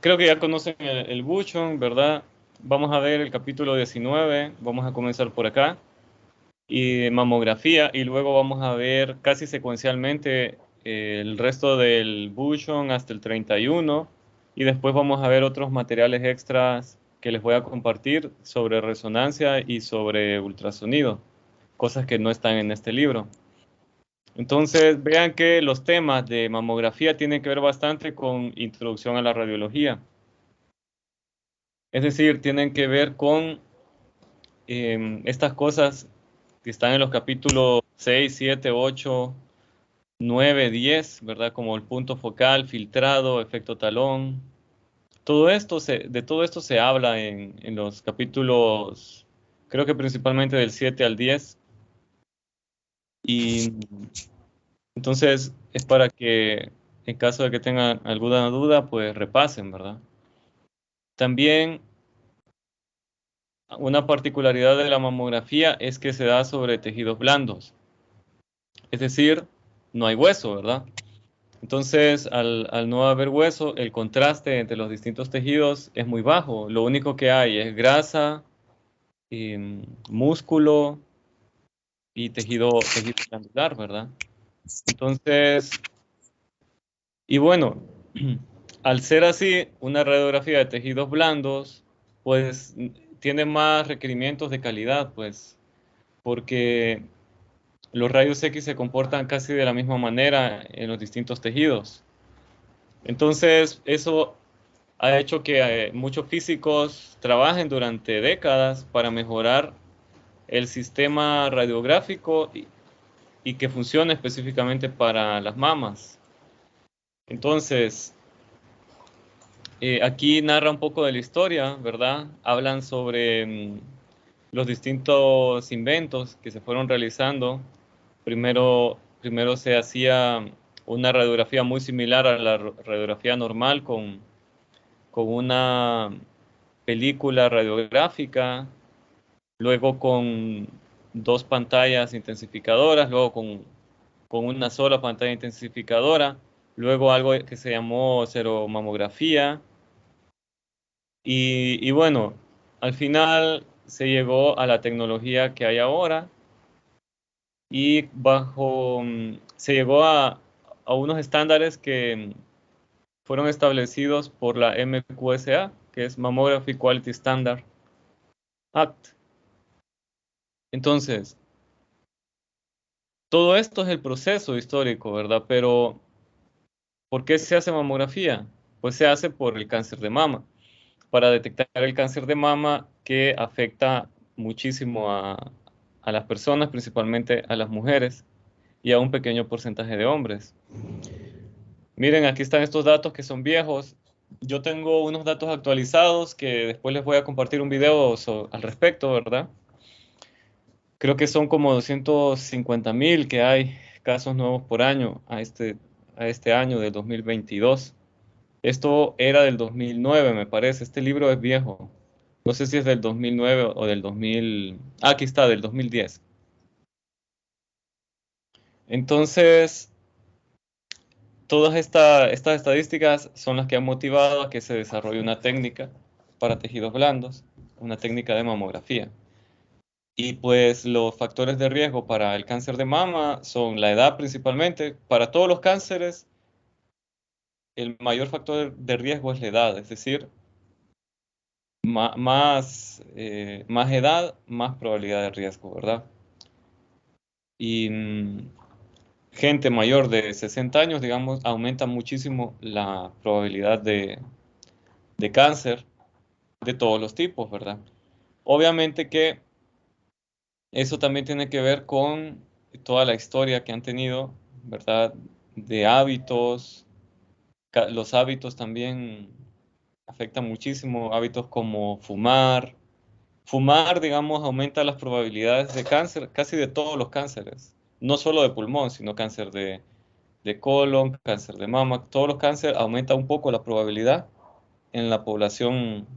creo que ya conocen el Buchon, ¿verdad? Vamos a ver el capítulo 19, vamos a comenzar por acá, y mamografía, y luego vamos a ver casi secuencialmente el resto del Buchon hasta el 31, y después vamos a ver otros materiales extras que les voy a compartir sobre resonancia y sobre ultrasonido, cosas que no están en este libro. Entonces, vean que los temas de mamografía tienen que ver bastante con introducción a la radiología. Es decir, tienen que ver con estas cosas que están en los capítulos 6, 7, 8, 9, 10, ¿verdad? Como el punto focal, filtrado, efecto talón. De todo esto se habla en los capítulos, creo que principalmente del 7 al 10. Y entonces es para que en caso de que tengan alguna duda, pues repasen, ¿verdad? También una particularidad de la mamografía es que se da sobre tejidos blandos, es decir, no hay hueso, ¿verdad? Entonces, al no haber hueso, el contraste entre los distintos tejidos es muy bajo. Lo único que hay es grasa, músculo y tejido glandular, ¿verdad? Entonces, y bueno, al ser así, una radiografía de tejidos blandos, pues tiene más requerimientos de calidad, pues, porque los rayos X se comportan casi de la misma manera en los distintos tejidos. Entonces, eso ha hecho que muchos físicos trabajen durante décadas para mejorar el sistema radiográfico y que funcione específicamente para las mamas. Entonces, aquí narra un poco de la historia, ¿verdad? Hablan sobre los distintos inventos que se fueron realizando. Primero se hacía una radiografía muy similar a la radiografía normal con una película radiográfica, luego con dos pantallas intensificadoras, luego con una sola pantalla intensificadora, luego algo que se llamó seromamografía y bueno, al final se llegó a la tecnología que hay ahora y se llegó a unos estándares que fueron establecidos por la MQSA, que es Mammography Quality Standard Act. Entonces, todo esto es el proceso histórico, ¿verdad? Pero, ¿por qué se hace mamografía? Pues se hace por el cáncer de mama, para detectar el cáncer de mama que afecta muchísimo a las personas, principalmente a las mujeres y a un pequeño porcentaje de hombres. Miren, aquí están estos datos que son viejos. Yo tengo unos datos actualizados que después les voy a compartir un video al respecto, ¿verdad? Creo que son como 250.000 que hay casos nuevos por año a este año del 2022. Esto era del 2009, me parece. Este libro es viejo. No sé si es del 2009 o del 2000. Ah, aquí está, del 2010. Entonces, todas estas estadísticas son las que han motivado a que se desarrolle una técnica para tejidos blandos, una técnica de mamografía. Y pues los factores de riesgo para el cáncer de mama son la edad principalmente. Para todos los cánceres, el mayor factor de riesgo es la edad, es decir, más edad, más probabilidad de riesgo, ¿verdad? Y gente mayor de 60 años, digamos, aumenta muchísimo la probabilidad de cáncer de todos los tipos, ¿verdad? Obviamente que eso también tiene que ver con toda la historia que han tenido, ¿verdad? De hábitos. Los hábitos también afectan muchísimo. Hábitos como fumar. Fumar, digamos, aumenta las probabilidades de cáncer, casi de todos los cánceres. No solo de pulmón, sino cáncer de colon, cáncer de mama. Todos los cánceres aumenta un poco la probabilidad en la población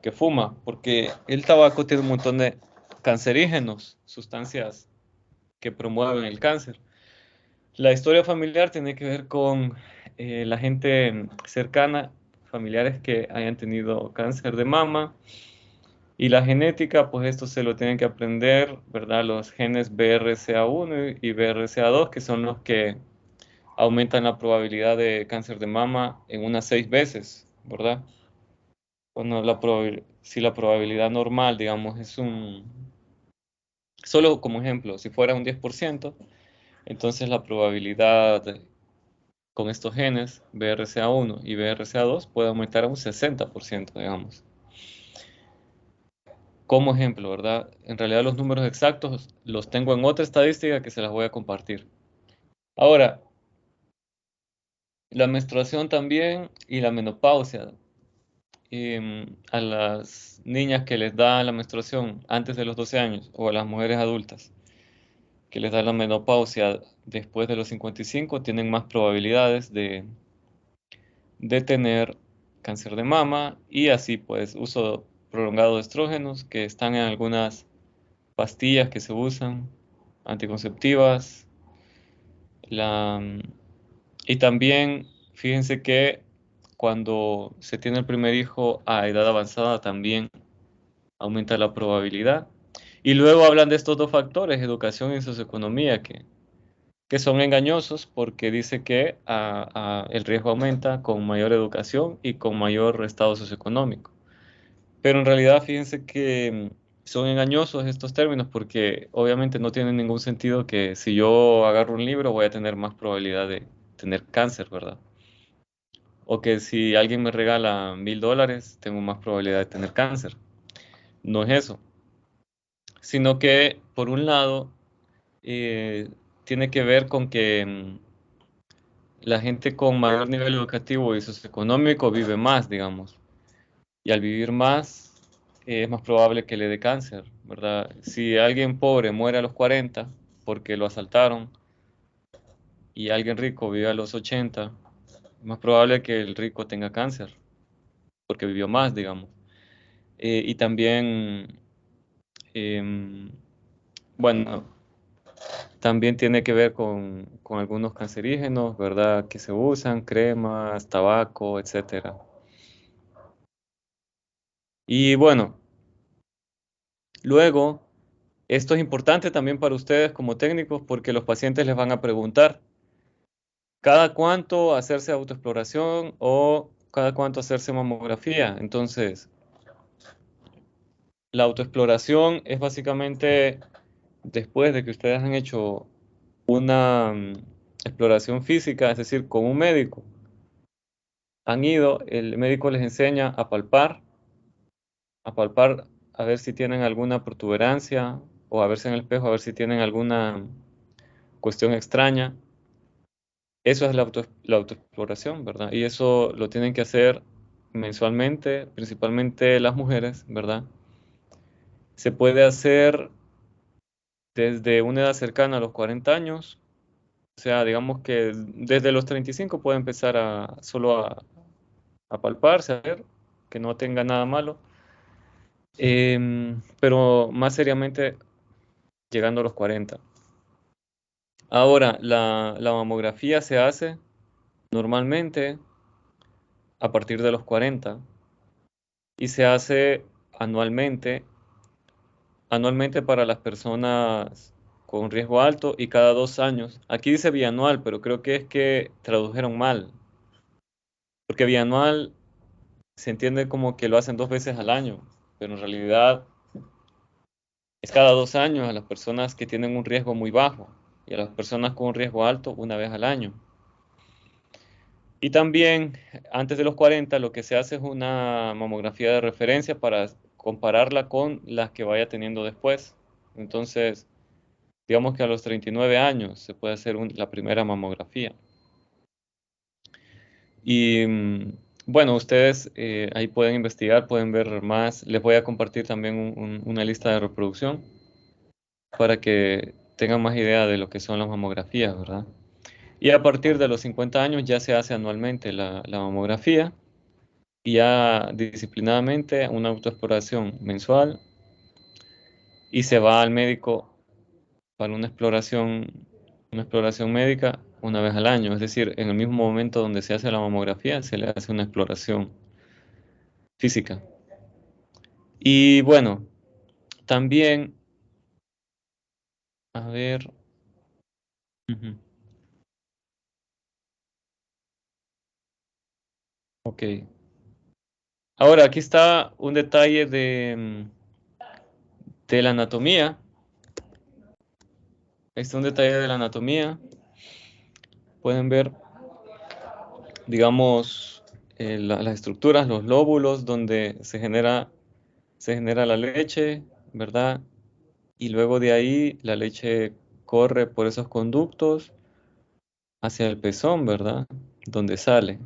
que fuma, porque el tabaco tiene un montón de cancerígenos, sustancias que promueven el cáncer. La historia familiar tiene que ver con la gente cercana, familiares que hayan tenido cáncer de mama. Y la genética, pues esto se lo tienen que aprender, ¿verdad? Los genes BRCA1 y BRCA2, que son los que aumentan la probabilidad de cáncer de mama en unas 6 veces, ¿verdad? Bueno, si la probabilidad normal, digamos, solo como ejemplo, si fuera un 10%, entonces la probabilidad con estos genes, BRCA1 y BRCA2, puede aumentar a un 60%, digamos. Como ejemplo, ¿verdad? En realidad los números exactos los tengo en otra estadística que se las voy a compartir. Ahora, la menstruación también y la menopausia. A las niñas que les da la menstruación antes de los 12 años o a las mujeres adultas que les da la menopausia después de los 55 tienen más probabilidades de tener cáncer de mama y así pues uso prolongado de estrógenos que están en algunas pastillas que se usan, anticonceptivas, la, y también fíjense que cuando se tiene el primer hijo a edad avanzada también aumenta la probabilidad. Y luego hablan de estos dos factores, educación y socioeconomía, que son engañosos porque dice que el riesgo aumenta con mayor educación y con mayor estado socioeconómico. Pero en realidad fíjense que son engañosos estos términos porque obviamente no tienen ningún sentido que si yo agarro un libro voy a tener más probabilidad de tener cáncer, ¿verdad? O que si alguien me regala $1000 tengo más probabilidad de tener cáncer. No es eso, sino que por un lado eh, tiene que ver con que la gente con mayor nivel educativo y socioeconómico vive más, digamos. Y al vivir más, es más probable que le dé cáncer, ¿verdad? Si alguien pobre muere a los 40 porque lo asaltaron y alguien rico vive a los 80, es más probable que el rico tenga cáncer porque vivió más, digamos. Y también, em, bueno, también tiene que ver con algunos cancerígenos, ¿verdad? Que se usan, cremas, tabaco, etcétera. Y bueno, luego, esto es importante también para ustedes como técnicos porque los pacientes les van a preguntar cada cuánto hacerse autoexploración o cada cuánto hacerse mamografía. Entonces, la autoexploración es básicamente después de que ustedes han hecho una exploración física, es decir, con un médico. Han ido, el médico les enseña a palpar a ver si tienen alguna protuberancia o a verse en el espejo, a ver si tienen alguna cuestión extraña. Eso es la autoexploración, ¿verdad? Y eso lo tienen que hacer mensualmente, principalmente las mujeres, ¿verdad? Se puede hacer desde una edad cercana a los 40 años, o sea, digamos que desde los 35 puede empezar a palparse, a ver que no tenga nada malo, pero más seriamente llegando a los 40. Ahora, la mamografía se hace normalmente a partir de los 40 y se hace anualmente, anualmente para las personas con riesgo alto y cada 2 años. Aquí dice bianual, pero creo que es que tradujeron mal, porque bianual se entiende como que lo hacen 2 veces al año, pero en realidad es cada 2 años a las personas que tienen un riesgo muy bajo y a las personas con un riesgo alto una vez al año. Y también antes de los 40 lo que se hace es una mamografía de referencia para compararla con las que vaya teniendo después. Entonces, digamos que a los 39 años se puede hacer la primera mamografía. Y bueno, ustedes ahí pueden investigar, pueden ver más. Les voy a compartir también una lista de reproducción para que tengan más idea de lo que son las mamografías, ¿verdad? Y a partir de los 50 años ya se hace anualmente la mamografía y ya disciplinadamente una autoexploración mensual y se va al médico para una exploración médica una vez al año. Es decir, en el mismo momento donde se hace la mamografía, se le hace una exploración. física. Y bueno, también, a ver, ujú, ok. Ahora, aquí está un detalle de la anatomía. Este es un detalle de la anatomía. Pueden ver, digamos, las estructuras, los lóbulos donde se genera la leche, ¿verdad? Y luego de ahí la leche corre por esos conductos hacia el pezón, ¿verdad? Donde sale.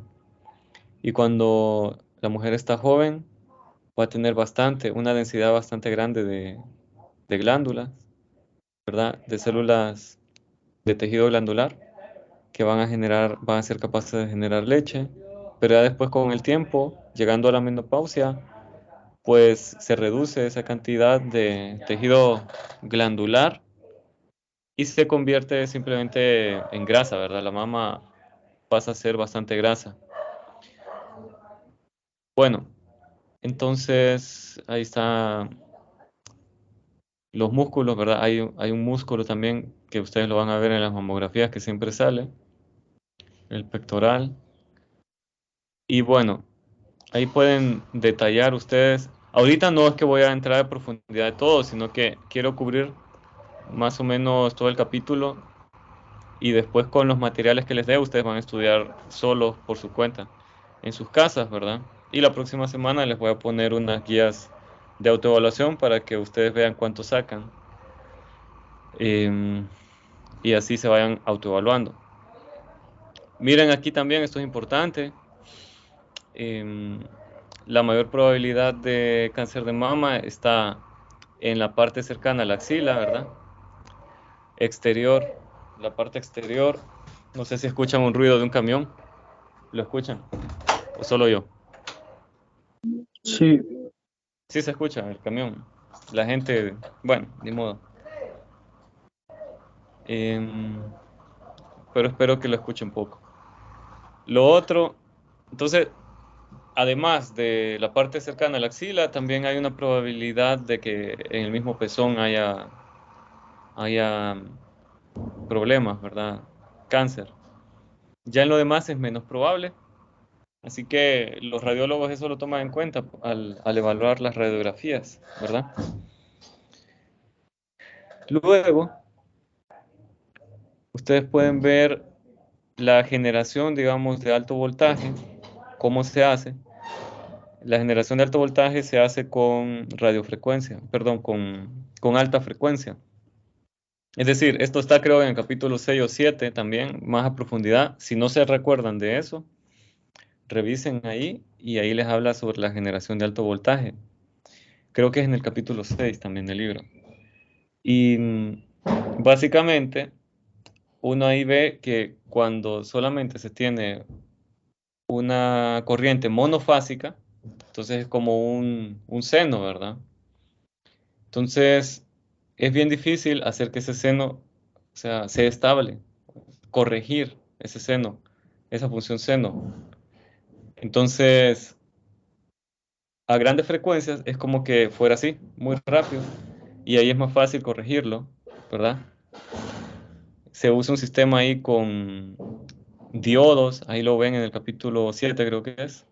Y cuando la mujer está joven, va a tener una densidad bastante grande de glándulas, ¿verdad? De células de tejido glandular que van a ser capaces de generar leche, pero ya después con el tiempo, llegando a la menopausia, pues se reduce esa cantidad de tejido glandular y se convierte simplemente en grasa, ¿verdad? La mama pasa a ser bastante grasa. Bueno, entonces ahí está los músculos, ¿verdad? Hay un músculo también que ustedes lo van a ver en las mamografías que siempre sale, el pectoral. Y bueno, ahí pueden detallar ustedes. Ahorita no es que voy a entrar a profundidad de todo, sino que quiero cubrir más o menos todo el capítulo y después con los materiales que les dé, ustedes van a estudiar solos por su cuenta, en sus casas, ¿verdad? Y la próxima semana les voy a poner unas guías de autoevaluación para que ustedes vean cuánto sacan em, y así se vayan autoevaluando. Miren aquí también, esto es importante, em, la mayor probabilidad de cáncer de mama está en la parte cercana a la axila, ¿verdad? Exterior, la parte exterior. No sé si escuchan un ruido de un camión. ¿Lo escuchan? ¿O solo yo? Sí, Sí se escucha el camión. La gente, bueno, ni modo. Em, pero espero que lo escuchen poco. Lo otro, entonces, además de la parte cercana a la axila, también hay una probabilidad de que en el mismo pezón haya problemas, ¿verdad? Cáncer. Ya en lo demás es menos probable, así que los radiólogos eso lo toman en cuenta al evaluar las radiografías, ¿verdad? Luego, ustedes pueden ver la generación, digamos, de alto voltaje, cómo se hace. La generación de alto voltaje se hace con radiofrecuencia, perdón, con alta frecuencia. Es decir, esto está creo en el capítulo 6 o 7 también, más a profundidad. Si no se recuerdan de eso, revisen ahí y ahí les habla sobre la generación de alto voltaje. Creo que es en el capítulo 6 también del libro. Y básicamente uno ahí ve que cuando solamente se tiene una corriente monofásica, entonces es como un seno, ¿verdad? Entonces es bien difícil hacer que ese seno, o sea, sea estable, corregir ese seno, esa función seno. Entonces, a grandes frecuencias es como que fuera así, muy rápido, y ahí es más fácil corregirlo, ¿verdad? Se usa un sistema ahí con diodos, ahí lo ven en el capítulo 7 creo que es.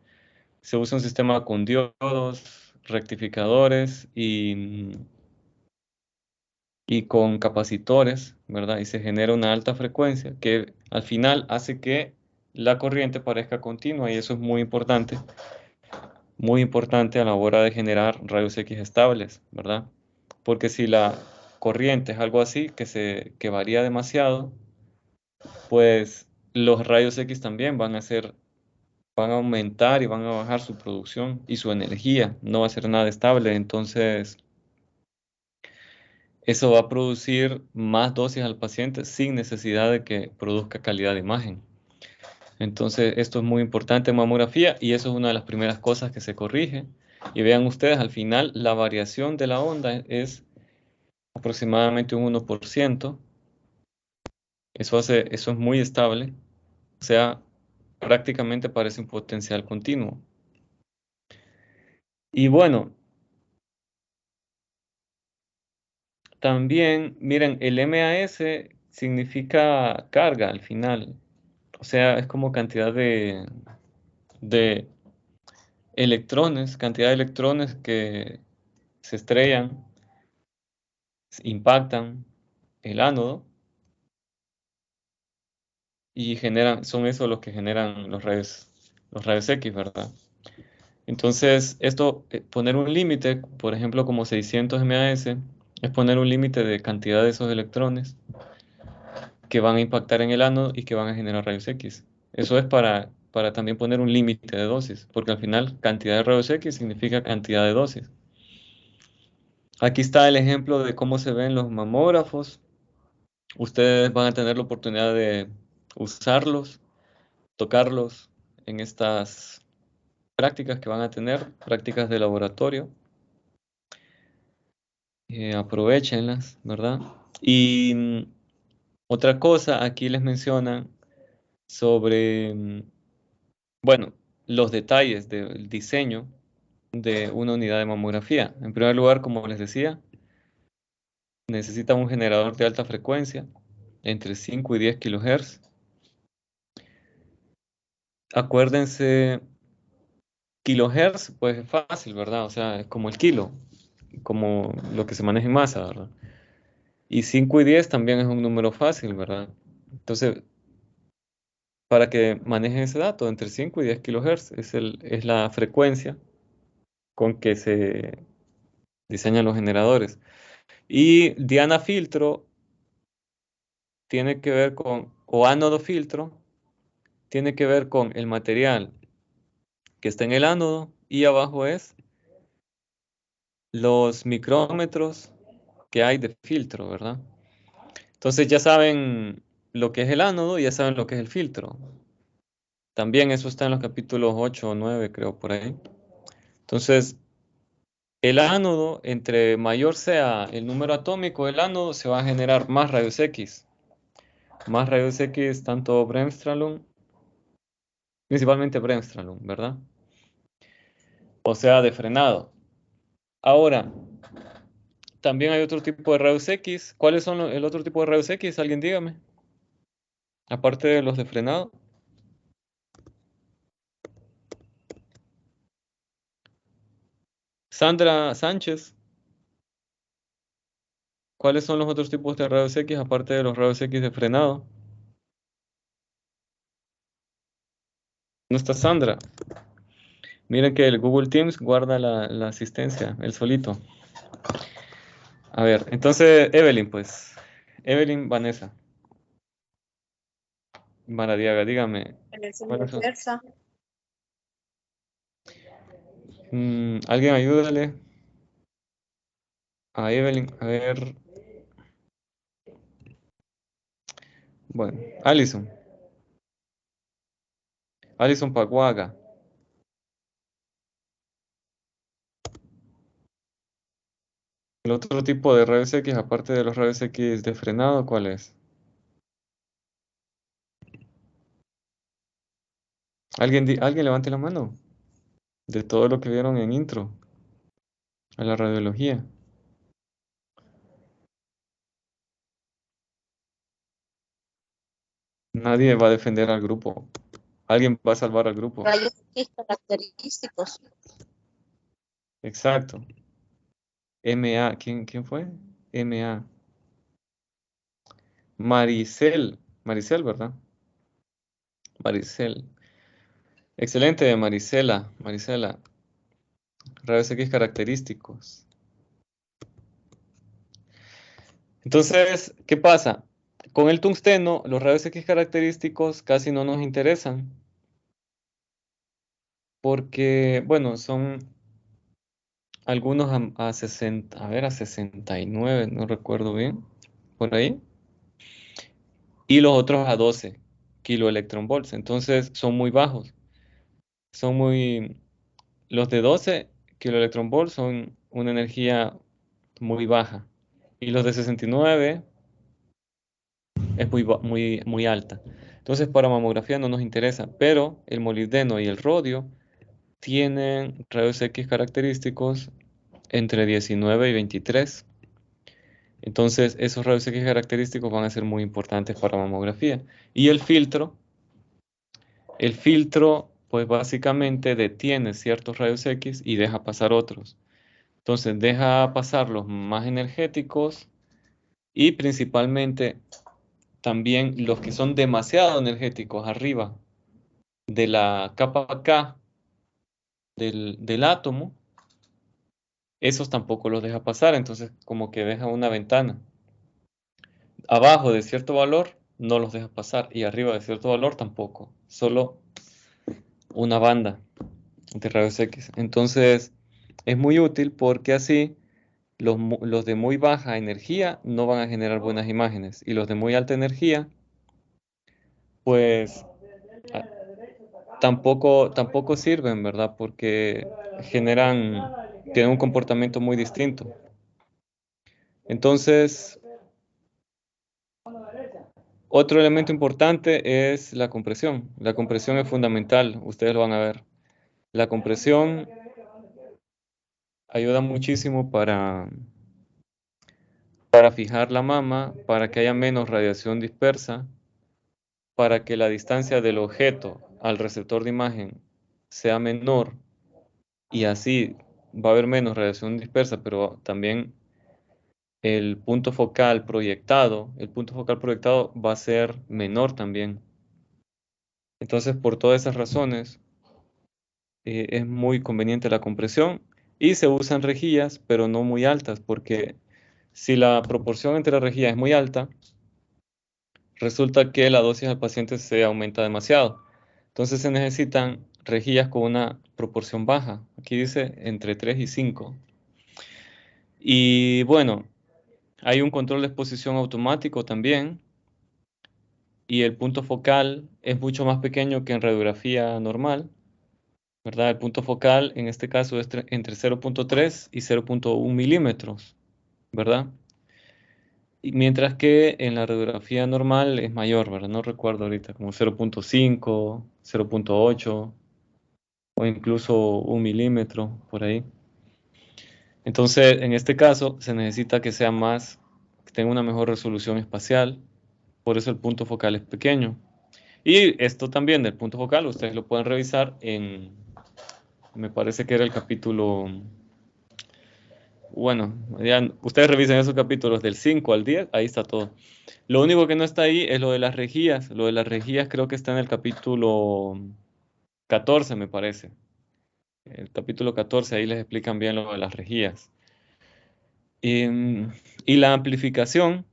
Se usa un sistema con diodos, rectificadores y con capacitores, ¿verdad? Y se genera una alta frecuencia que al final hace que la corriente parezca continua y eso es muy importante a la hora de generar rayos X estables, ¿verdad? Porque si la corriente es algo así, que varía demasiado, pues los rayos X también van a aumentar y van a bajar su producción y su energía, no va a ser nada estable, entonces eso va a producir más dosis al paciente sin necesidad de que produzca calidad de imagen. Entonces, esto es muy importante en mamografía y eso es una de las primeras cosas que se corrige. Y vean ustedes, al final la variación de la onda es aproximadamente un 1%. Eso es muy estable, o sea, prácticamente parece un potencial continuo. Y bueno, también, miren, el MAS significa carga al final. O sea, es como cantidad de electrones, cantidad de electrones que se estrellan, impactan el ánodo y generan, son esos los que generan los rayos X, ¿verdad? Entonces, esto, poner un límite, por ejemplo, como 600 MAS, es poner un límite de cantidad de esos electrones que van a impactar en el ánodo y que van a generar rayos X. Eso es para también poner un límite de dosis, porque al final cantidad de rayos X significa cantidad de dosis. Aquí está el ejemplo de cómo se ven los mamógrafos. Ustedes van a tener la oportunidad de usarlos, tocarlos en estas prácticas que van a tener, prácticas de laboratorio. Aprovéchenlas, ¿verdad? Y otra cosa, aquí les mencionan sobre, bueno, los detalles del diseño de una unidad de mamografía. En primer lugar, como les decía, necesita un generador de alta frecuencia entre 5 y 10 kHz. Acuérdense, kilohertz, pues es fácil, ¿verdad? O sea, es como el kilo, como lo que se maneja en masa, ¿verdad? Y 5 y 10 también es un número fácil, ¿verdad? Entonces, para que manejen ese dato, entre 5 y 10 kHz es la frecuencia con que se diseñan los generadores. Y diana filtro tiene que ver con, o ánodo filtro, tiene que ver con el material que está en el ánodo y abajo es los micrómetros que hay de filtro, ¿verdad? Entonces ya saben lo que es el ánodo y ya saben lo que es el filtro. También eso está en los capítulos 8 o 9, creo, por ahí. Entonces, el ánodo, entre mayor sea el número atómico del ánodo, se va a generar más rayos X. Más rayos X, tanto bremsstrahlung, principalmente bremsstrahlung, ¿verdad? O sea, de frenado. Ahora, también hay otro tipo de rayos X. ¿Cuáles son el otro tipo de rayos X? Alguien dígame. Aparte de los de frenado. Sandra Sánchez, ¿cuáles son los otros tipos de rayos X aparte de los rayos X de frenado? No está Sandra. Miren que el Google Teams guarda la asistencia, el solito. A ver, entonces Evelyn, pues. Evelyn Vanessa Maradiaga, dígame. ¿Cuáles son? Inversa. Alguien ayúdale a Evelyn. A ver. Bueno, Alison. Alison Paguaga. El otro tipo de rayos X, aparte de los rayos X de frenado, ¿cuál es? ¿Alguien levante la mano? De todo lo que vieron en intro a la radiología. Nadie va a defender al grupo. Alguien va a salvar al grupo. Rayos X característicos. Exacto. MA. ¿Quién fue? MA. Maricel. Maricel, ¿verdad? Maricel. Excelente, Marisela. Marisela. Rayos X característicos. Entonces, ¿qué pasa? Con el tungsteno, los rayos X característicos casi no nos interesan porque, bueno, son algunos a 60, a ver, a 69, no recuerdo bien, por ahí, y los otros a 12 kiloelectronvolts. Entonces, son muy bajos. Son muy, los de 12 kiloelectronvolts son una energía muy baja y los de 69 es muy alta. Entonces, para mamografía no nos interesa, pero el molibdeno y el rodio tienen rayos X característicos entre 19 y 23. Entonces, esos rayos X característicos van a ser muy importantes para mamografía. Y el filtro, pues básicamente detiene ciertos rayos X y deja pasar otros. Entonces, deja pasar los más energéticos y principalmente también los que son demasiado energéticos arriba de la capa K del átomo, esos tampoco los deja pasar, entonces como que deja una ventana. Abajo de cierto valor no los deja pasar y arriba de cierto valor tampoco, solo una banda de rayos X. Entonces es muy útil porque así los de muy baja energía no van a generar buenas imágenes y los de muy alta energía pues a- tampoco sirven, ¿verdad? Porque tienen un comportamiento muy distinto. Entonces, otro elemento importante es la compresión. La compresión es fundamental, ustedes lo van a ver. La compresión ayuda muchísimo para fijar la mama, para que haya menos radiación dispersa, para que la distancia del objeto al receptor de imagen sea menor y así va a haber menos radiación dispersa, pero también el punto focal proyectado va a ser menor también. Entonces, por todas esas razones, es muy conveniente la compresión y se usan rejillas, pero no muy altas, porque si la proporción entre las rejillas es muy alta, resulta que la dosis al paciente se aumenta demasiado. Entonces se necesitan rejillas con una proporción baja. Aquí dice entre 3 y 5. Y bueno, hay un control de exposición automático también. Y el punto focal es mucho más pequeño que en radiografía normal, ¿verdad? El punto focal en este caso es entre 0.3 y 0.1 milímetros, ¿verdad? Y mientras que en la radiografía normal es mayor, ¿verdad? No recuerdo ahorita, como 0.5, 0.8 o incluso 1 milímetro por ahí. Entonces, en este caso se necesita que sea que tenga una mejor resolución espacial, por eso el punto focal es pequeño. Y esto también del punto focal, ustedes lo pueden revisar me parece que era el capítulo, bueno, ustedes revisen esos capítulos del 5 al 10, ahí está todo. Lo único que no está ahí es lo de las rejillas. Lo de las rejillas creo que está en el capítulo 14, me parece. El capítulo 14, ahí les explican bien lo de las rejillas. Y la amplificación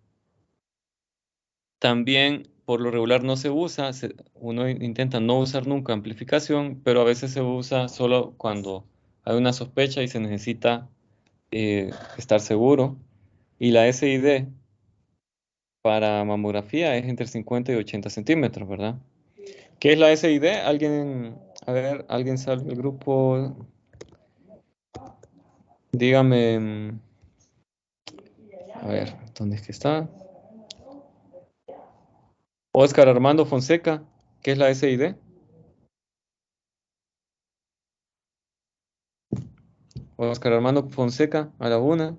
también por lo regular no se usa. Uno intenta no usar nunca amplificación, pero a veces se usa solo cuando hay una sospecha y se necesita estar seguro. Y la SID para mamografía es entre 50 y 80 centímetros, ¿verdad? ¿Qué es la SID? A ver, alguien sabe del grupo, dígame, a ver, ¿dónde es que está? Oscar Armando Fonseca, ¿qué es la SID? Oscar Armando Fonseca, a la una.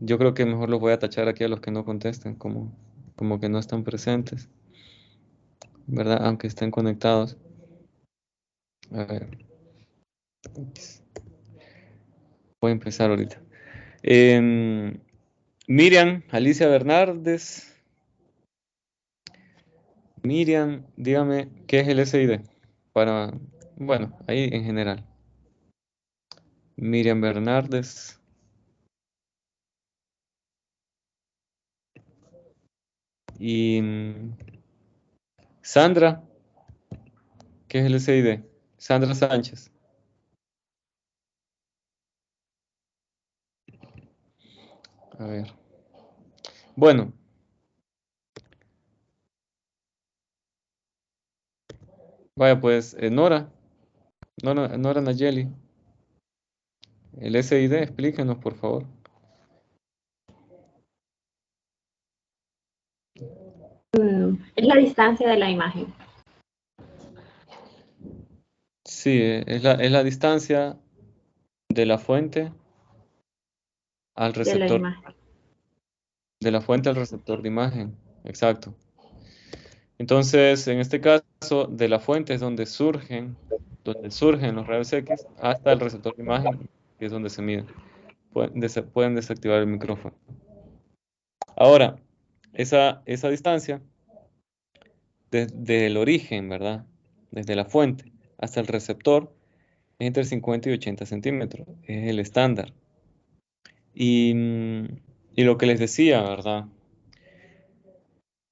Yo creo que mejor los voy a tachar aquí a los que no contesten, como que no están presentes, ¿verdad? Aunque estén conectados. A ver, voy a empezar ahorita. Em, Miriam, Alicia Bernardes. Miriam, dígame, ¿qué es el SID? Para, bueno, ahí en general. Miriam Bernardes. Y Sandra, ¿qué es el SID? Sandra Sánchez. A ver. Bueno, vaya pues, Nora Nayeli. El SID, explíquenos, por favor. Es la distancia de la imagen. Sí, es la distancia de la fuente al de la receptor, imagen. de la fuente al receptor de imagen. Exacto. Entonces, en este caso, de la fuente es donde surgen los rayos X hasta el receptor de imagen, que es donde se miden. Pueden desactivar el micrófono. Ahora, esa distancia, desde el origen, ¿verdad? Desde la fuente hasta el receptor, es entre 50 y 80 centímetros. Es el estándar. Y, y lo que les decía, ¿verdad?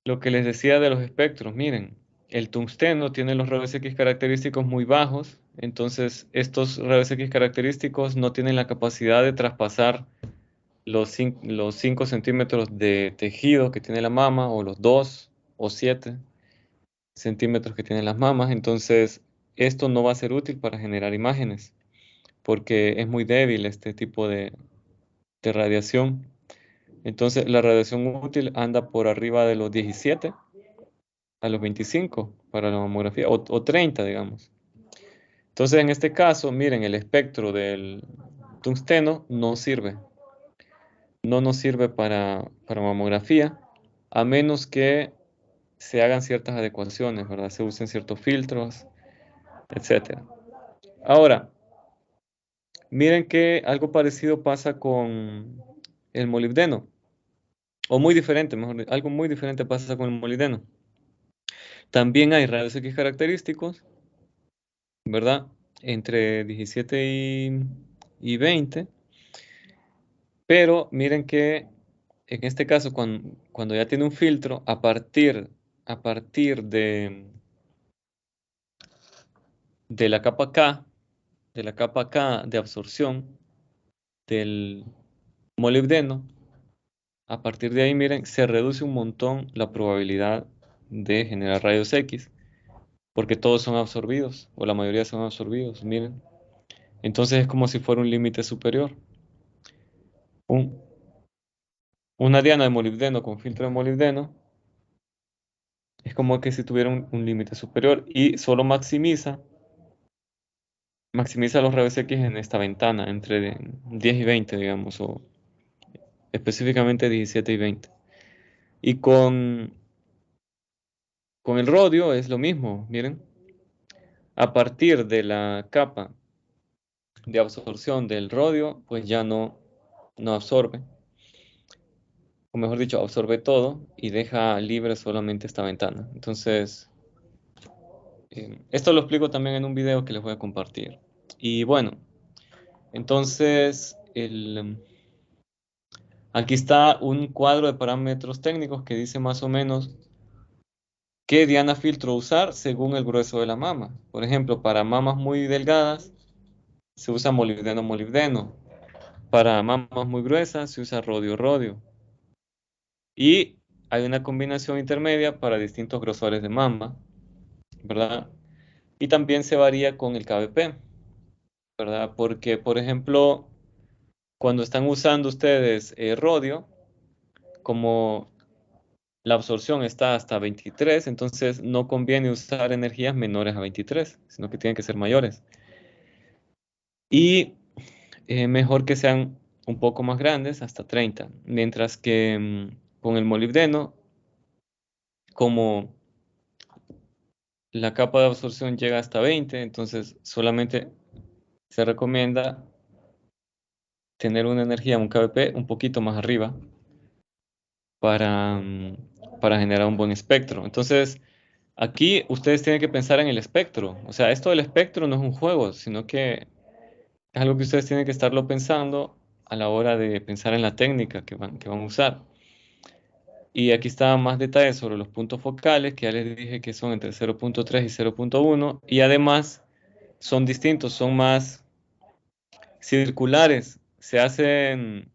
Lo que les decía de los espectros, miren, el tungsteno tiene los rayos X característicos muy bajos, entonces estos rayos X característicos no tienen la capacidad de traspasar los 5 centímetros de tejido que tiene la mama, o los 2 o 7 centímetros que tienen las mamas, entonces esto no va a ser útil para generar imágenes, porque es muy débil este tipo de radiación. Entonces la radiación útil anda por arriba de los 17 a los 25 para la mamografía, o 30, digamos. Entonces, en este caso, miren, el espectro del tungsteno no sirve. No nos sirve para mamografía, a menos que se hagan ciertas adecuaciones, ¿verdad? Se usen ciertos filtros, etcétera. Ahora, miren que algo parecido pasa con el molibdeno, o muy diferente, mejor dicho, algo muy diferente pasa con el molibdeno. También hay rayos X característicos, ¿verdad? Entre 17 y 20, pero miren que en este caso, cuando ya tiene un filtro, a partir de la capa K, de la capa K de absorción del molibdeno, a partir de ahí, miren, se reduce un montón la probabilidad de generar rayos X, porque todos son absorbidos, o la mayoría son absorbidos, miren. Entonces es como si fuera un límite superior. Un, una diana de molibdeno con filtro de molibdeno es como que si tuviera un límite superior y solo maximiza los rayos X en esta ventana entre 10 y 20, digamos, o específicamente 17 y 20. Y con el rodio es lo mismo, miren. A partir de la capa de absorción del rodio, pues ya no absorbe, o mejor dicho, absorbe todo y deja libre solamente esta ventana. Entonces, esto lo explico también en un video que les voy a compartir. Y bueno, entonces aquí está un cuadro de parámetros técnicos que dice más o menos qué diana filtro usar según el grueso de la mama. Por ejemplo, para mamas muy delgadas se usa molibdeno molibdeno. Para mamas muy gruesas se usa rodio rodio. Y hay una combinación intermedia para distintos grosores de mama, ¿verdad? Y también se varía con el KBP, ¿verdad? Porque, por ejemplo, cuando están usando ustedes rodio, como la absorción está hasta 23, entonces no conviene usar energías menores a 23, sino que tienen que ser mayores. Y mejor que sean un poco más grandes, hasta 30. Mientras que con el molibdeno, como la capa de absorción llega hasta 20, entonces solamente se recomienda tener una energía, un kbp, un poquito más arriba para generar un buen espectro. Entonces, aquí ustedes tienen que pensar en el espectro. O sea, esto del espectro no es un juego, sino que es algo que ustedes tienen que estarlo pensando a la hora de pensar en la técnica que van a usar. Y aquí está más detalles sobre los puntos focales, que ya les dije que son entre 0.3 y 0.1, y además son distintos, son más circulares. Se hacen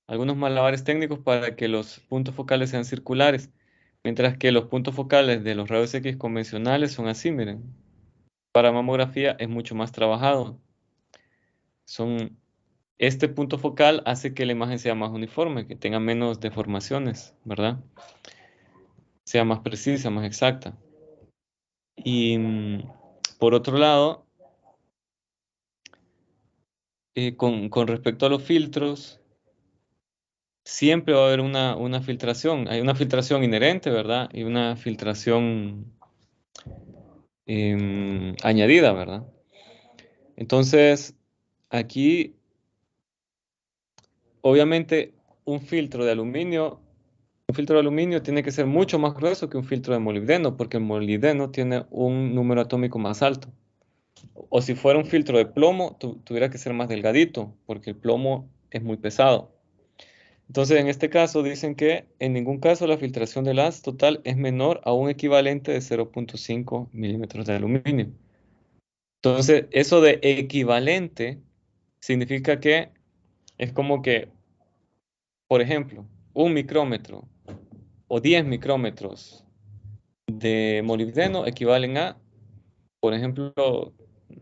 algunos malabares técnicos para que los puntos focales sean circulares, mientras que los puntos focales de los rayos X convencionales son así, miren. Para mamografía es mucho más trabajado. Son, este punto focal hace que la imagen sea más uniforme, que tenga menos deformaciones, ¿verdad? Sea más precisa, más exacta. Y por otro lado, con respecto a los filtros, siempre va a haber una filtración. Hay una filtración inherente, ¿verdad? Y una filtración añadida, ¿verdad? Entonces, aquí, obviamente, un filtro de aluminio tiene que ser mucho más grueso que un filtro de molibdeno, porque el molibdeno tiene un número atómico más alto. O si fuera un filtro de plomo, tuviera que ser más delgadito, porque el plomo es muy pesado. Entonces, en este caso, dicen que en ningún caso la filtración del haz total es menor a un equivalente de 0,5 milímetros de aluminio. Entonces, eso de equivalente significa que es como que, por ejemplo, un micrómetro o 10 micrómetros de molibdeno equivalen a, por ejemplo,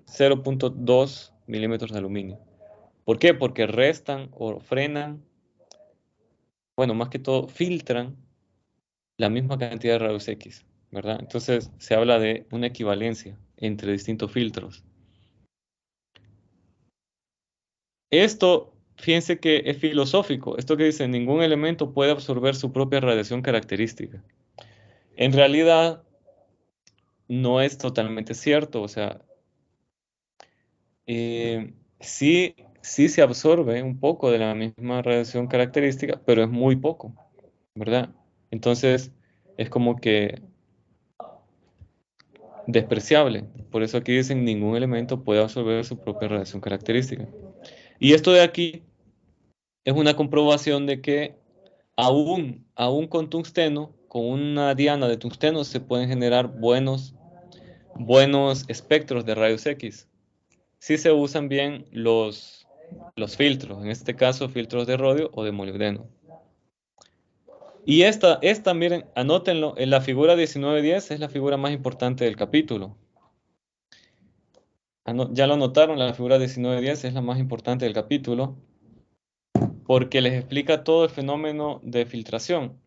0,2 milímetros de aluminio. ¿Por qué? Porque restan o frenan, bueno, más que todo, filtran la misma cantidad de rayos X, ¿verdad? Entonces se habla de una equivalencia entre distintos filtros. Esto, fíjense que es filosófico. Esto que dice, ningún elemento puede absorber su propia radiación característica. En realidad, no es totalmente cierto. O sea, sí, sí se absorbe un poco de la misma radiación característica, pero es muy poco, ¿verdad? Entonces, es como que despreciable. Por eso aquí dicen ningún elemento puede absorber su propia radiación característica. Y esto de aquí es una comprobación de que aún con tungsteno, con una diana de tungsteno, se pueden generar buenos espectros de rayos X. Si se usan bien los filtros, en este caso filtros de rodio o de molibdeno. Y esta, miren, anótenlo, en la figura 1910 es la figura más importante del capítulo. Ya lo notaron, la figura 1910 es la más importante del capítulo porque les explica todo el fenómeno de filtración.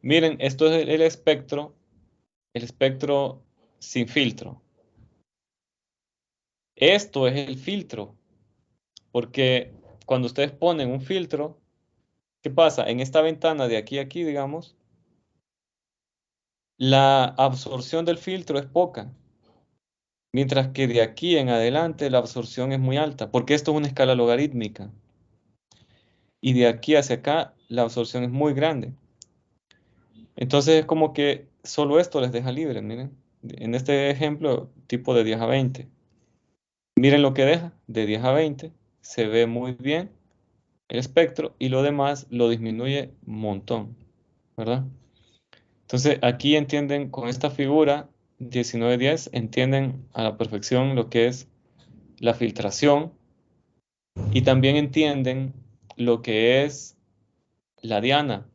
Miren, esto es el espectro sin filtro. Esto es el filtro, porque cuando ustedes ponen un filtro, ¿qué pasa? En esta ventana de aquí a aquí, digamos, la absorción del filtro es poca, mientras que de aquí en adelante la absorción es muy alta, porque esto es una escala logarítmica. Y de aquí hacia acá la absorción es muy grande. Entonces es como que solo esto les deja libre, miren. En este ejemplo, tipo de 10 a 20. Miren lo que deja, de 10 a 20. Se ve muy bien el espectro y lo demás lo disminuye un montón, ¿verdad? Entonces aquí entienden con esta figura 1910, entienden a la perfección lo que es la filtración y también entienden lo que es la diana,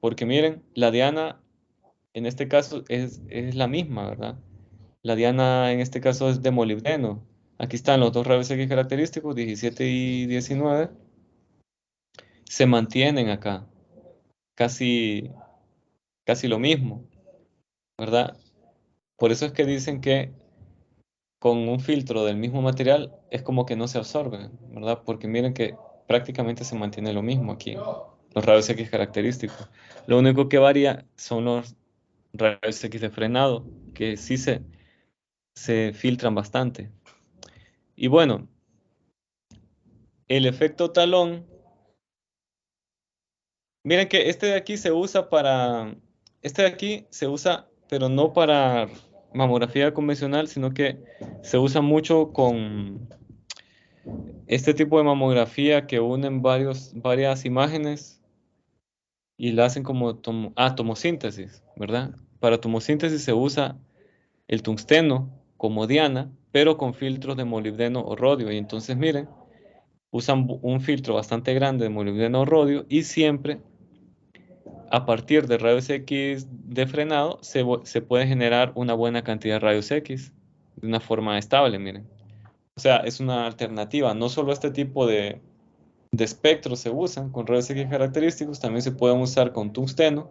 porque miren, la diana en este caso es la misma, ¿verdad? La diana en este caso es de molibdeno. Aquí están los dos rayos X característicos, 17 y 19. Se mantienen acá, casi, casi lo mismo, ¿verdad? Por eso es que dicen que con un filtro del mismo material es como que no se absorbe, ¿verdad? Porque miren que prácticamente se mantiene lo mismo aquí, los rayos X característicos. Lo único que varía son los rayos X de frenado, que sí se filtran bastante. Y bueno, el efecto talón, miren que este de aquí se usa, pero no para mamografía convencional, sino que se usa mucho con este tipo de mamografía que unen varias imágenes y la hacen como tomosíntesis, ¿verdad? Para tomosíntesis se usa el tungsteno como diana, pero con filtros de molibdeno o rodio. Y entonces miren, usan un filtro bastante grande de molibdeno o rodio y siempre a partir de rayos X de frenado se puede generar una buena cantidad de rayos X de una forma estable, miren. O sea, es una alternativa. No solo este tipo de espectros se usan con rayos X característicos, también se pueden usar con tungsteno,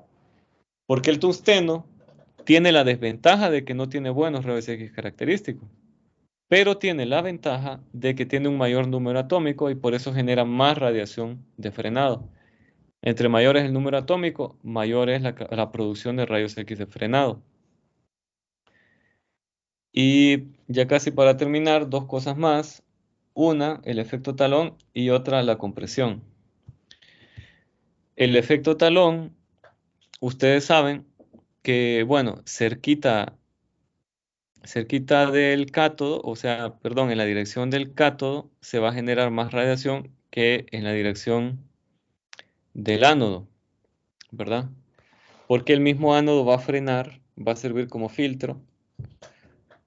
porque el tungsteno tiene la desventaja de que no tiene buenos rayos X característicos. pero tiene la ventaja de que tiene un mayor número atómico y por eso genera más radiación de frenado. Entre mayor es el número atómico, mayor es la producción de rayos X de frenado. Y ya casi para terminar, dos cosas más. Una, el efecto talón y otra, la compresión. El efecto talón, ustedes saben que, bueno, cerquita del cátodo, o sea, perdón, en la dirección del cátodo se va a generar más radiación que en la dirección del ánodo, ¿verdad? Porque el mismo ánodo va a frenar, va a servir como filtro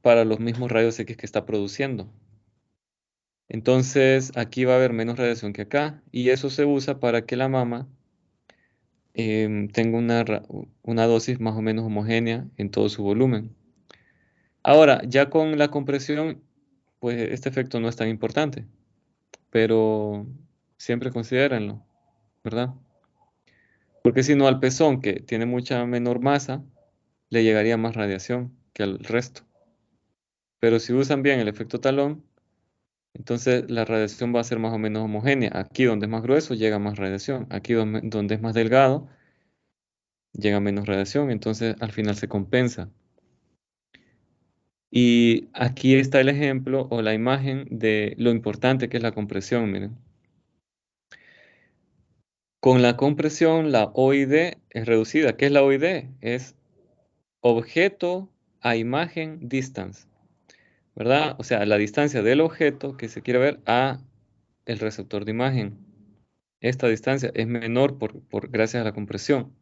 para los mismos rayos X que está produciendo. Entonces, aquí va a haber menos radiación que acá, y eso se usa para que la mama tenga una dosis más o menos homogénea en todo su volumen. Ahora, ya con la compresión, pues este efecto no es tan importante, pero siempre considérenlo, ¿verdad? Porque si no, al pezón, que tiene mucha menor masa, le llegaría más radiación que al resto. Pero si usan bien el efecto talón, entonces la radiación va a ser más o menos homogénea. Aquí donde es más grueso llega más radiación. Aquí donde es más delgado llega menos radiación. Entonces al final se compensa. Y aquí está el ejemplo o la imagen de lo importante que es la compresión. Miren. Con la compresión la OID es reducida. ¿Qué es la OID? Es objeto a imagen distance, ¿verdad? O sea, la distancia del objeto que se quiere ver a el receptor de imagen. Esta distancia es menor gracias a la compresión.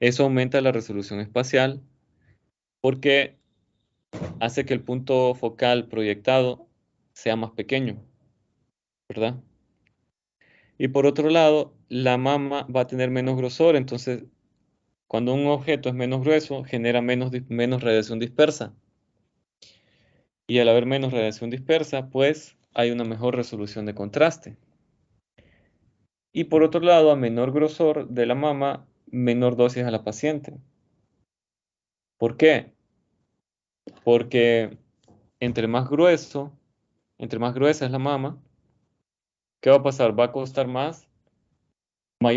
Eso aumenta la resolución espacial porque hace que el punto focal proyectado sea más pequeño, ¿verdad? Y por otro lado, la mama va a tener menos grosor, entonces cuando un objeto es menos grueso, genera menos radiación dispersa. Y al haber menos radiación dispersa, pues hay una mejor resolución de contraste. Y por otro lado, a menor grosor de la mama, menor dosis a la paciente. ¿Por qué? Porque entre más grueso, entre más gruesa es la mama, ¿qué va a pasar? Va a costar más, va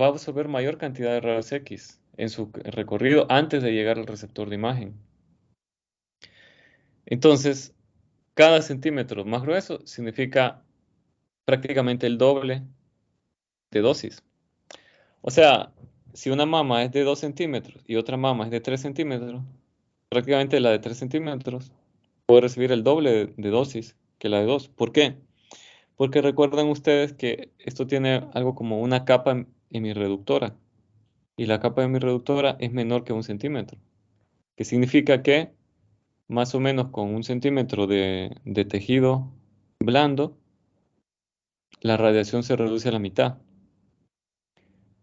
a absorber mayor cantidad de rayos X en su recorrido antes de llegar al receptor de imagen. Entonces, cada centímetro más grueso significa prácticamente el doble de dosis. O sea, si una mama es de 2 centímetros y otra mama es de 3 centímetros, prácticamente la de 3 centímetros puede recibir el doble de dosis que la de 2. ¿Por qué? Porque recuerdan ustedes que esto tiene algo como una capa hemirreductora y la capa hemirreductora es menor que 1 centímetro, que significa que más o menos con 1 centímetro de tejido blando, la radiación se reduce a la mitad,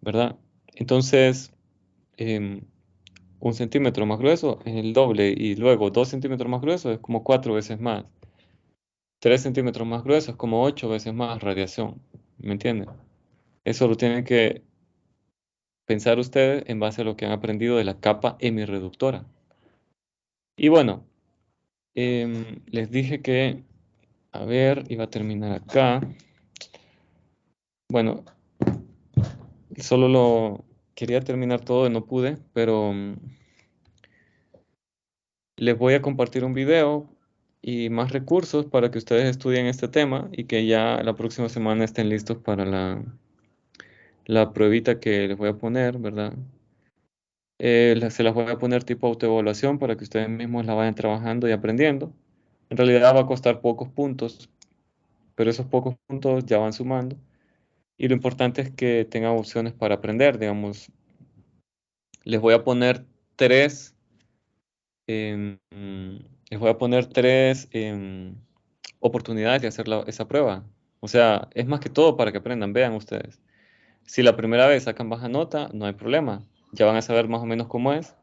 ¿verdad? Entonces, em, 1 centímetro más grueso es el doble y luego 2 centímetros más grueso es como 4 veces más. 3 centímetros más grueso es como 8 veces más radiación, ¿me entienden? Eso lo tienen que pensar ustedes en base a lo que han aprendido de la capa hemirreductora. Y bueno, les dije que, a ver, iba a terminar acá. Bueno, solo lo quería terminar todo y no pude, pero les voy a compartir un video y más recursos para que ustedes estudien este tema y que ya la próxima semana estén listos para la pruebita que les voy a poner, ¿verdad? Se las voy a poner tipo autoevaluación para que ustedes mismos la vayan trabajando y aprendiendo. En realidad va a costar pocos puntos, pero esos pocos puntos ya van sumando. Y lo importante es que tengan opciones para aprender, digamos. Les voy a poner tres, em, les voy a poner tres oportunidades de hacer esa prueba. O sea, es más que todo para que aprendan, vean ustedes. Si la primera vez sacan baja nota, no hay problema. Ya van a saber más o menos cómo es,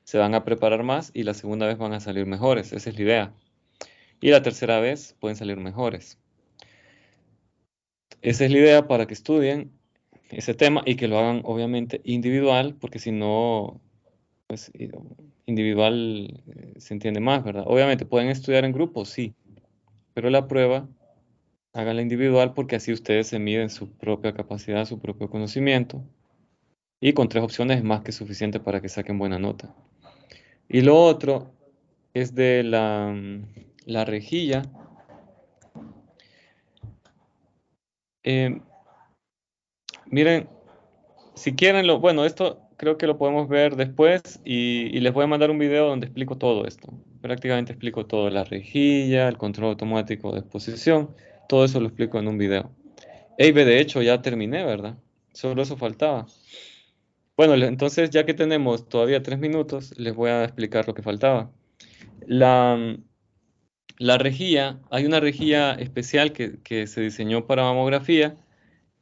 se van a preparar más y la segunda vez van a salir mejores. Esa es la idea. Y la tercera vez pueden salir mejores. Esa es la idea para que estudien ese tema y que lo hagan obviamente individual, porque si no, pues individual se entiende más, ¿verdad? Obviamente, ¿pueden estudiar en grupo? Sí, pero la prueba háganla individual porque así ustedes se miden su propia capacidad, su propio conocimiento. Y con 3 opciones es más que suficiente para que saquen buena nota. Y lo otro es de la rejilla. Eh, Miren, si quieren, bueno, esto creo que lo podemos ver después y les voy a mandar un video donde explico todo esto. Prácticamente explico todo, la rejilla, el control automático de exposición, todo eso lo explico en un video. Eibe, de hecho, ya terminé, ¿verdad? Solo eso faltaba. Bueno, entonces ya que tenemos todavía 3 minutos, les voy a explicar lo que faltaba. La, la rejilla, hay una rejilla especial que se diseñó para mamografía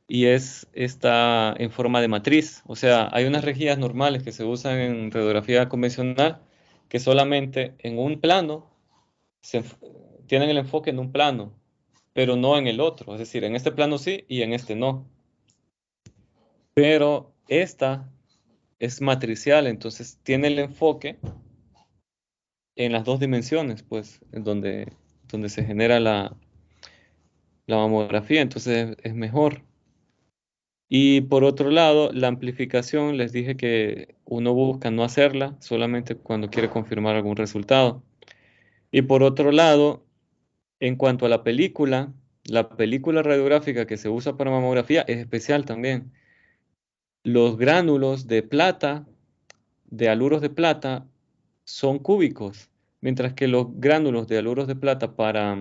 y está en forma de matriz. O sea, hay unas rejillas normales que se usan en radiografía convencional que solamente en un plano tienen el enfoque en un plano, pero no en el otro. Es decir, en este plano sí y en este no. Pero esta es matricial, entonces tiene el enfoque en las 2 dimensiones, pues, donde se genera la mamografía, entonces es mejor. Y por otro lado, la amplificación, les dije que uno busca no hacerla solamente cuando quiere confirmar algún resultado. Y por otro lado, en cuanto a la película radiográfica que se usa para mamografía es especial también. Los gránulos de plata, de haluros de plata, son cúbicos, mientras que los gránulos de haluros de plata para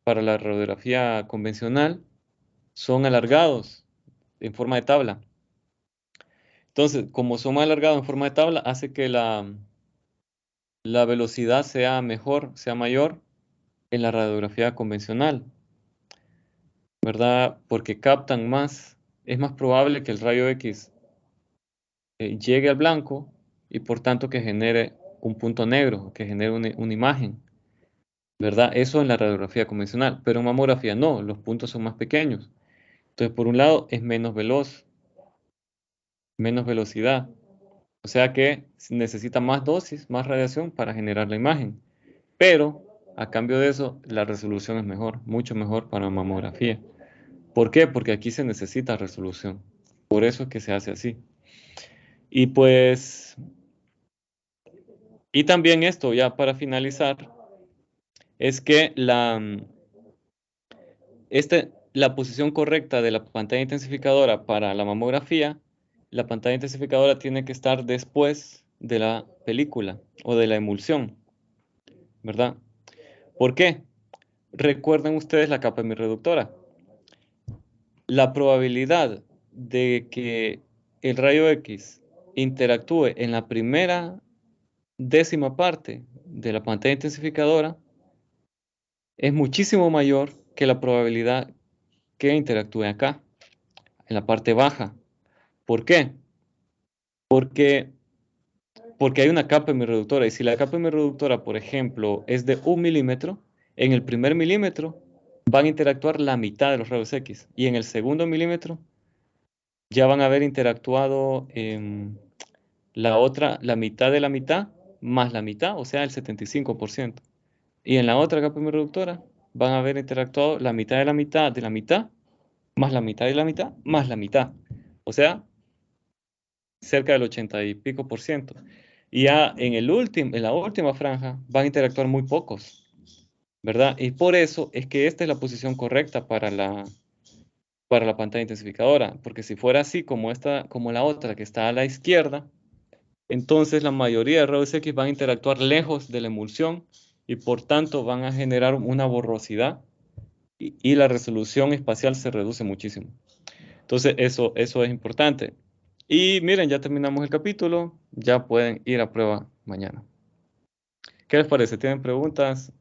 la radiografía convencional son alargados en forma de tabla. Entonces, como son más alargados en forma de tabla, hace que la velocidad sea mejor, sea mayor en la radiografía convencional, ¿verdad? Porque captan más. Es más probable que el rayo X llegue al blanco y por tanto que genere un punto negro, que genere una imagen, ¿verdad? Eso en la radiografía convencional, pero en mamografía no, los puntos son más pequeños. Entonces, por un lado, es menos veloz, menos velocidad. O sea que necesita más dosis, más radiación para generar la imagen. Pero a cambio de eso, la resolución es mejor, mucho mejor para mamografía. ¿Por qué? Porque aquí se necesita resolución. Por eso es que se hace así. Y pues, y también esto, ya para finalizar, es que la posición correcta de la pantalla intensificadora para la mamografía, la pantalla intensificadora tiene que estar después de la película o de la emulsión, ¿verdad? ¿Por qué? Recuerden ustedes la capa hemirreductora. La probabilidad de que el rayo X interactúe en la primera décima parte de la pantalla intensificadora es muchísimo mayor que la probabilidad que interactúe acá, en la parte baja. ¿Por qué? Porque, porque hay una capa hemirreductora y si la capa hemirreductora, por ejemplo, es de 1 milímetro, en el primer milímetro van a interactuar la mitad de los rayos X y en el segundo milímetro ya van a haber interactuado la mitad de la mitad más la mitad, o sea, el 75%. Y en la otra capa reductora van a haber interactuado la mitad de la mitad, más la mitad de la mitad, más la mitad. O sea, cerca del 80 y pico por ciento. Y ya en la última franja van a interactuar muy pocos, ¿verdad? Y por eso es que esta es la posición correcta para la pantalla intensificadora, porque si fuera así como la otra que está a la izquierda, entonces la mayoría de rayos X van a interactuar lejos de la emulsión y por tanto van a generar una borrosidad y la resolución espacial se reduce muchísimo. Entonces eso es importante. Y miren, ya terminamos el capítulo, ya pueden ir a prueba mañana. ¿Qué les parece? ¿Tienen preguntas?